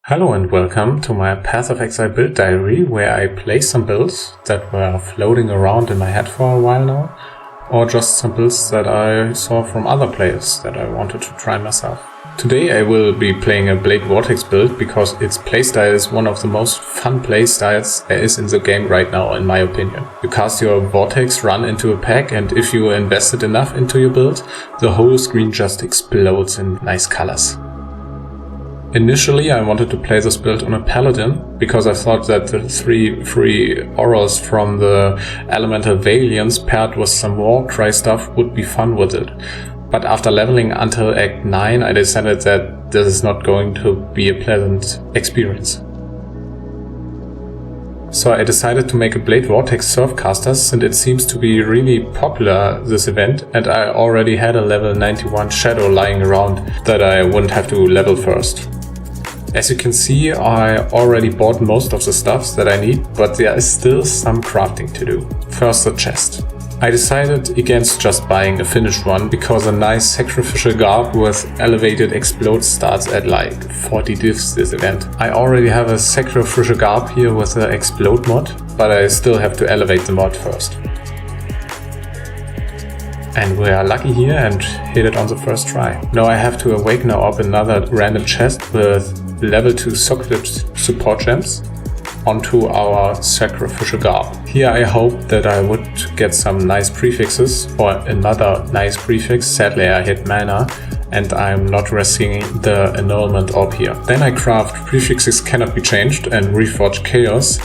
Hello and welcome to my Path of Exile build diary, where I play some builds that were floating around in my head for a while now, or just some builds that I saw from other players that I wanted to try myself. Today I will be playing a Blade Vortex build because its playstyle is one of the most fun playstyles there is in the game right now, in my opinion. You cast your Vortex, run into a pack, and if you invested enough into your build, the whole screen just explodes in nice colors. Initially I wanted to play this build on a Paladin, because I thought that the 3 free auras from the Elemental Valiants paired with some Warcry stuff would be fun with it. But after leveling until Act 9 I decided that this is not going to be a pleasant experience. So I decided to make a Blade Vortex Surfcaster, since it seems to be really popular, this event, and I already had a level 91 Shadow lying around that I wouldn't have to level first. As you can see, I already bought most of the stuffs that I need, but there is still some crafting to do. First, the chest. I decided against just buying a finished one, because a nice sacrificial garb with elevated explode starts at like 40 divs this event. I already have a sacrificial garb here with the explode mod, but I still have to elevate the mod first. And we are lucky here and hit it on the first try. Now I have to awaken or up another random chest with level 2 socket support gems onto our sacrificial garb. Here I hoped that I would get some nice prefixes or another nice prefix. Sadly I hit mana and I'm not risking the annulment orb here. Then I craft prefixes cannot be changed and reforge chaos.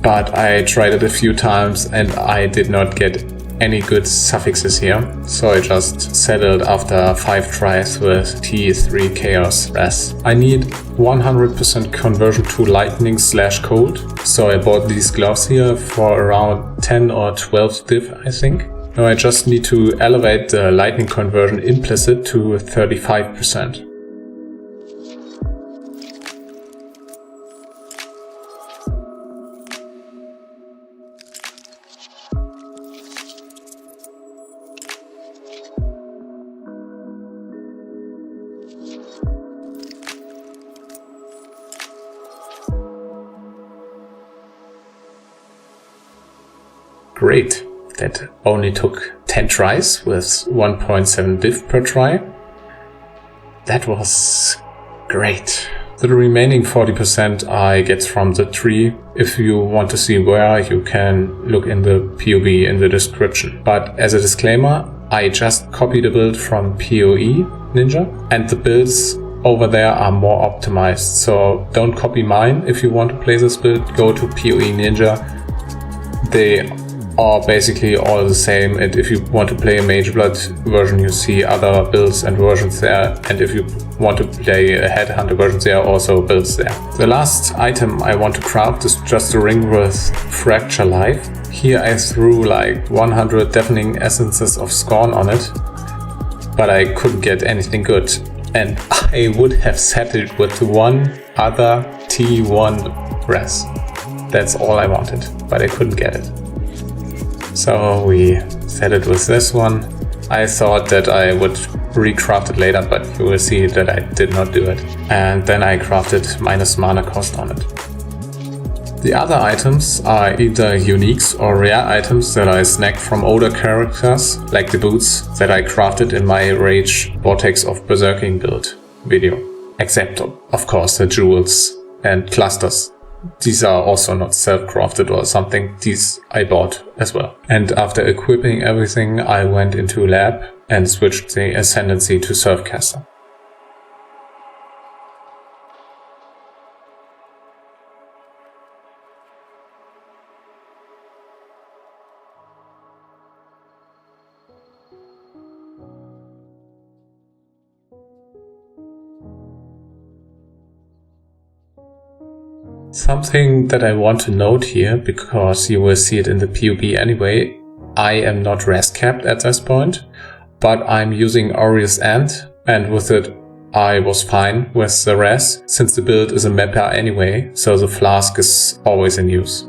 But I tried it a few times and I did not get any good suffixes here, so I just settled after 5 tries with T3 Chaos Res. I need 100% conversion to lightning / cold, so I bought these gloves here for around 10 or 12 div I think. Now I just need to elevate the lightning conversion implicit to 35%. Great, that only took 10 tries with 1.7 div per try. That was great. The remaining 40% I get from the tree. If you want to see where, you can look in the POB in the description. But as a disclaimer, I just copied a build from Poe.Ninja, and the builds over there are more optimized. So don't copy mine if you want to play this build. Go to Poe.Ninja. They are basically all the same, and if you want to play a Mage Blood version you see other builds and versions there, and if you want to play a Headhunter version there are also builds there. The last item I want to craft is just a ring with Fracture Life. Here I threw like 100 deafening essences of Scorn on it, but I couldn't get anything good, and I would have settled with one other T1 res. That's all I wanted, but I couldn't get it. So we set it with this one. I thought that I would recraft it later, but you will see that I did not do it. And then I crafted minus mana cost on it. The other items are either uniques or rare items that I snagged from older characters, like the boots that I crafted in my Rage Vortex of Berserking build video. Except, of course, the jewels and clusters. These are also not self-crafted or something, these I bought as well. And after equipping everything I went into lab and switched the ascendancy to Surfcaster. Something that I want to note here, because you will see it in the POB anyway, I am not rest capped at this point, but I'm using Eyeris and with it I was fine with the rest, since the build is a mapper anyway, so the flask is always in use.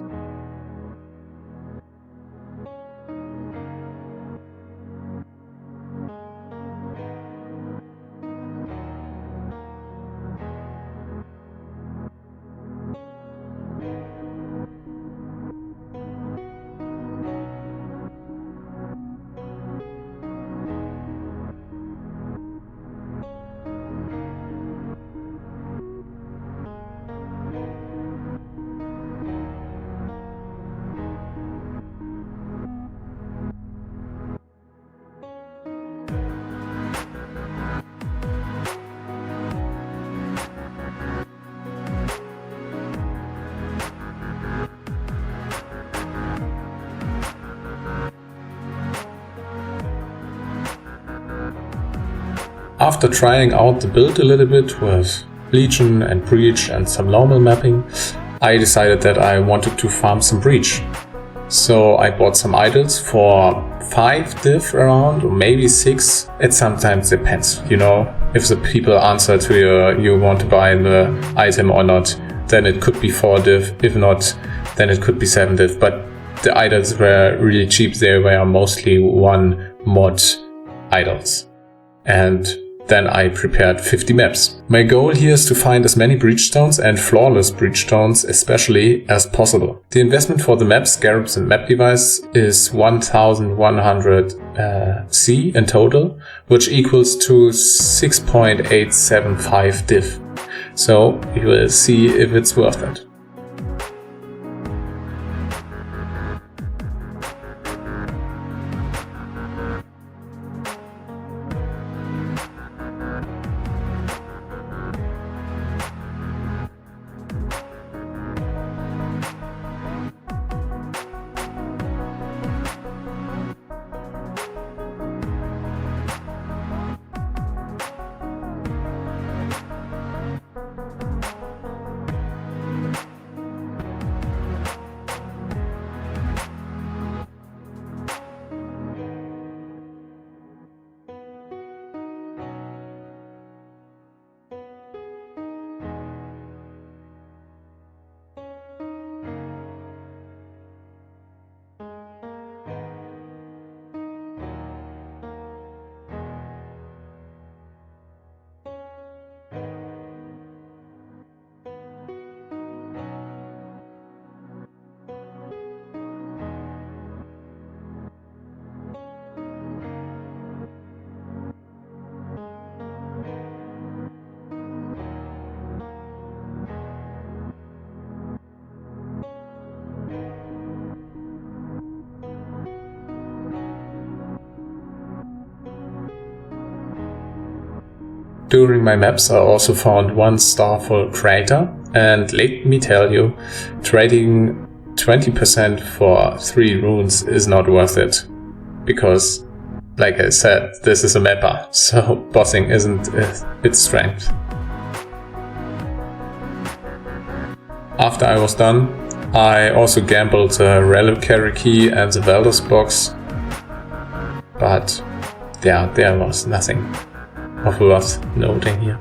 after trying out the build a little bit with Legion and Breach and some normal mapping, I decided that I wanted to farm some Breach. So I bought some idols for 5 div around, or maybe 6. It sometimes depends, you know. If the people answer to you want to buy the item or not, then it could be 4 div. If not, then it could be 7 div. But the idols were really cheap. They were mostly 1 mod idols. And then I prepared 50 maps. My goal here is to find as many Breachstones and flawless Breachstones especially as possible. The investment for the maps, scarabs and map device is 1100 C in total, which equals to 6.875 div. So we will see if it's worth it. During my maps I also found 1 starful crater, and let me tell you, trading 20% for 3 runes is not worth it. Because, like I said, this is a mapper, so bossing isn't its strength. After I was done, I also gambled the reliquary key and the Valdos box, but yeah, there was nothing of worth noting here.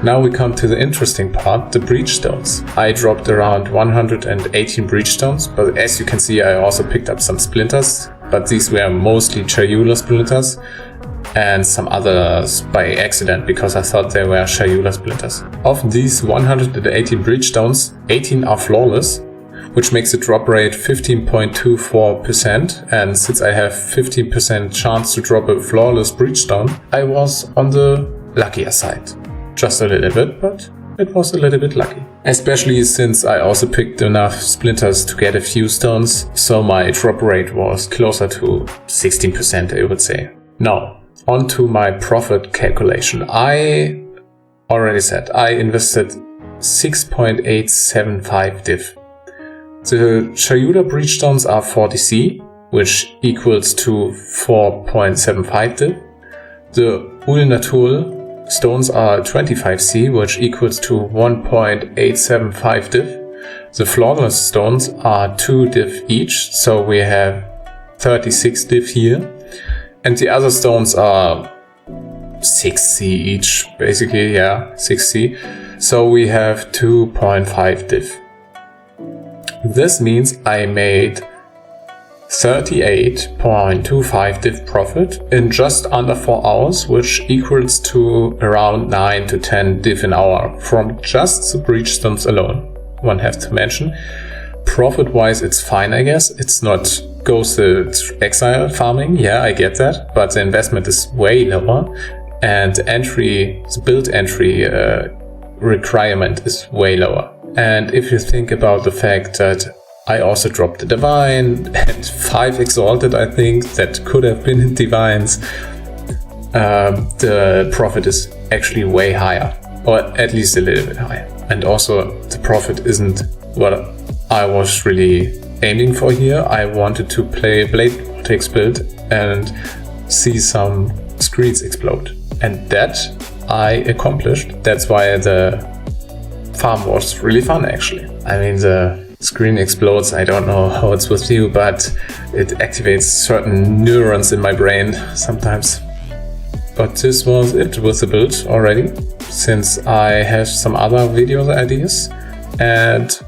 Now we come to the interesting part, the Breachstones. I dropped around 118 Breachstones, but as you can see I also picked up some splinters, but these were mostly Chayula splinters and some others by accident because I thought they were Chayula splinters. Of these 118 Breachstones, 18 are flawless, which makes the drop rate 15.24%, and since I have 15% chance to drop a flawless Breachstone, I was on the luckier side. Just a little bit, but it was a little bit lucky. Especially since I also picked enough splinters to get a few stones, so my drop rate was closer to 16%, I would say. Now, on to my profit calculation. I already said I invested 6.875 div. The Chayula Breachstones are 40C, which equals to 4.75 div. The Ul Natul stones are 25C, which equals to 1.875 div. The flawless stones are 2 div each, so we have 36 div here. And the other stones are 6C each, basically, yeah, 6C. So we have 2.5 div. This means I made 38.25 div profit in just under 4 hours, which equals to around 9 to 10 div an hour from just the Breachstones alone. One has to mention, profit-wise it's fine, I guess. It's not ghosted Exile farming, yeah, I get that, but the investment is way lower, and the build entry requirement is way lower. And if you think about the fact that I also dropped the Divine and 5 Exalted, I think, that could have been Divines, the profit is actually way higher, or at least a little bit higher. And also the profit isn't what I was really aiming for here. I wanted to play Blade Vortex build and see some screens explode. And that I accomplished. That's why the farm was really fun, actually. I mean, the screen explodes. I don't know how it's with you, but it activates certain neurons in my brain sometimes. But this was it with the build already, since I have some other video ideas and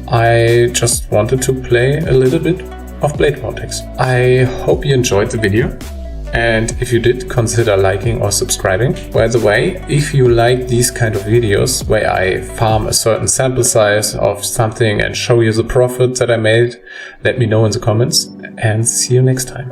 I just wanted to play a little bit of Blade Vortex. I hope you enjoyed the video, and if you did, consider liking or subscribing. By the way, if you like these kind of videos where I farm a certain sample size of something and show you the profit that I made, let me know in the comments, and see you next time.